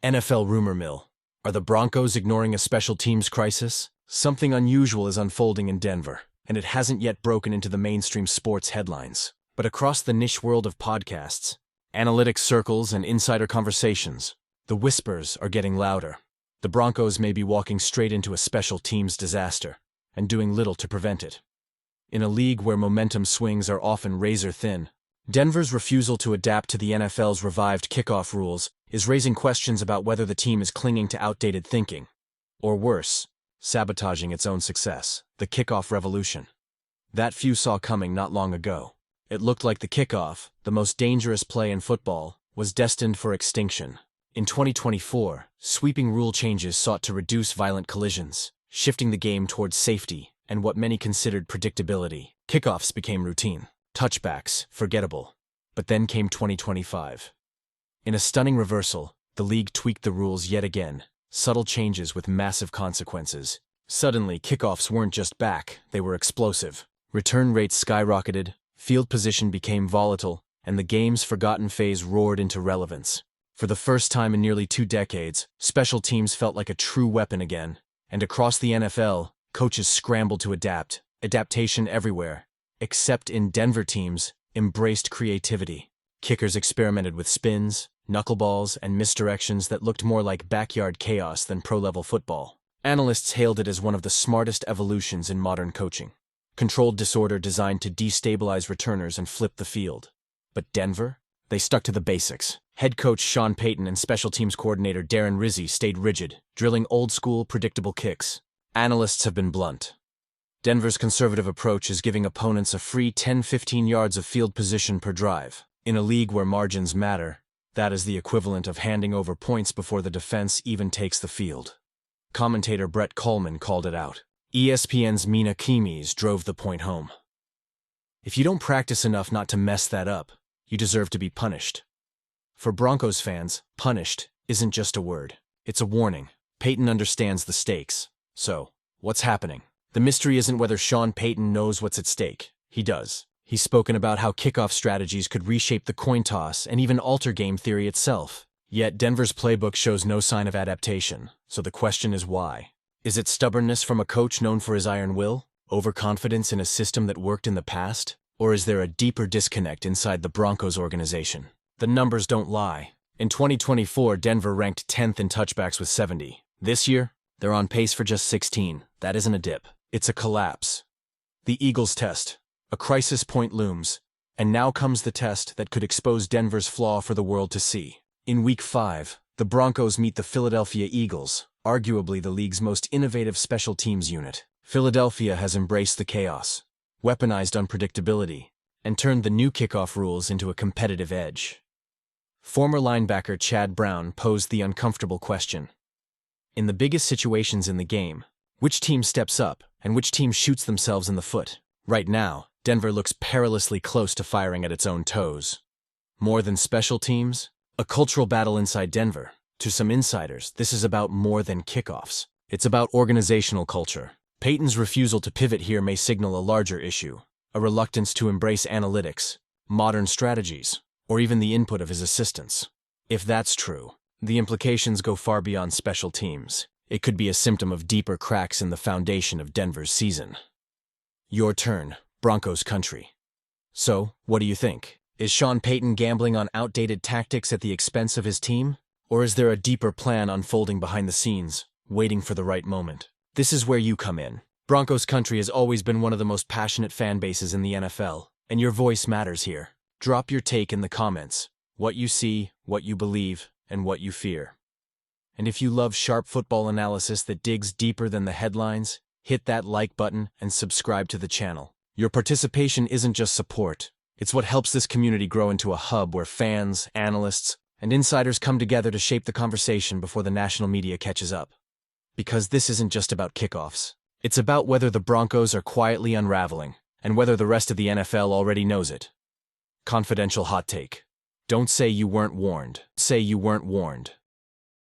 NFL rumor mill. Are the Broncos ignoring a special teams crisis? Something unusual is unfolding in Denver, and it hasn't yet broken into the mainstream sports headlines. But across the niche world of podcasts, analytics circles, and insider conversations, the whispers are getting louder. The Broncos may be walking straight into a special teams disaster, and doing little to prevent it. In a league where momentum swings are often razor-thin, Denver's refusal to adapt to the NFL's revived kickoff rules is raising questions about whether the team is clinging to outdated thinking, or worse, sabotaging its own success. The kickoff revolution. That few saw coming not long ago. It looked like the kickoff, the most dangerous play in football, was destined for extinction. In 2024, sweeping rule changes sought to reduce violent collisions, shifting the game towards safety and what many considered predictability. Kickoffs became routine. Touchbacks, forgettable. But then came 2025. In a stunning reversal, the league tweaked the rules yet again, subtle changes with massive consequences. Suddenly, kickoffs weren't just back, they were explosive. Return rates skyrocketed, field position became volatile, and the game's forgotten phase roared into relevance. For the first time in nearly 2 decades, special teams felt like a true weapon again. And across the NFL, coaches scrambled to adapt. Adaptation everywhere, except in Denver teams, embraced creativity. Kickers experimented with spins, knuckleballs, and misdirections that looked more like backyard chaos than pro-level football. Analysts hailed it as one of the smartest evolutions in modern coaching. Controlled disorder designed to destabilize returners and flip the field. But Denver? They stuck to the basics. Head coach Sean Payton and special teams coordinator Darren Rizzi stayed rigid, drilling old-school, predictable kicks. Analysts have been blunt. Denver's conservative approach is giving opponents a free 10-15 yards of field position per drive. In a league where margins matter, that is the equivalent of handing over points before the defense even takes the field. Commentator Brett Coleman called it out. ESPN's Mina Kimes drove the point home. If you don't practice enough not to mess that up, you deserve to be punished. For Broncos fans, punished isn't just a word. It's a warning. Payton understands the stakes. So, what's happening? The mystery isn't whether Sean Payton knows what's at stake. He does. He's spoken about how kickoff strategies could reshape the coin toss and even alter game theory itself. Yet Denver's playbook shows no sign of adaptation. So the question is why? Is it stubbornness from a coach known for his iron will? Overconfidence in a system that worked in the past? Or is there a deeper disconnect inside the Broncos organization? The numbers don't lie. In 2024, Denver ranked 10th in touchbacks with 70. This year, they're on pace for just 16. That isn't a dip. It's a collapse. The Eagles test. A crisis point looms. And now comes the test that could expose Denver's flaw for the world to see. In Week 5, the Broncos meet the Philadelphia Eagles, arguably the league's most innovative special teams unit. Philadelphia has embraced the chaos, weaponized unpredictability, and turned the new kickoff rules into a competitive edge. Former linebacker Chad Brown posed the uncomfortable question. In the biggest situations in the game, which team steps up and which team shoots themselves in the foot? Right now, Denver looks perilously close to firing at its own toes. More than special teams? A cultural battle inside Denver. To some insiders, this is about more than kickoffs. It's about organizational culture. Payton's refusal to pivot here may signal a larger issue, a reluctance to embrace analytics, modern strategies, or even the input of his assistants. If that's true, the implications go far beyond special teams. It could be a symptom of deeper cracks in the foundation of Denver's season. Your turn, Broncos country. So, what do you think? Is Sean Payton gambling on outdated tactics at the expense of his team? Or is there a deeper plan unfolding behind the scenes, waiting for the right moment? This is where you come in. Broncos country has always been one of the most passionate fan bases in the NFL, and your voice matters here. Drop your take in the comments. What you see, what you believe, and what you fear. And if you love sharp football analysis that digs deeper than the headlines, hit that like button and subscribe to the channel. Your participation isn't just support. It's what helps this community grow into a hub where fans, analysts, and insiders come together to shape the conversation before the national media catches up. Because this isn't just about kickoffs. It's about whether the Broncos are quietly unraveling, and whether the rest of the NFL already knows it. Confidential hot take. Don't say you weren't warned. Say you weren't warned.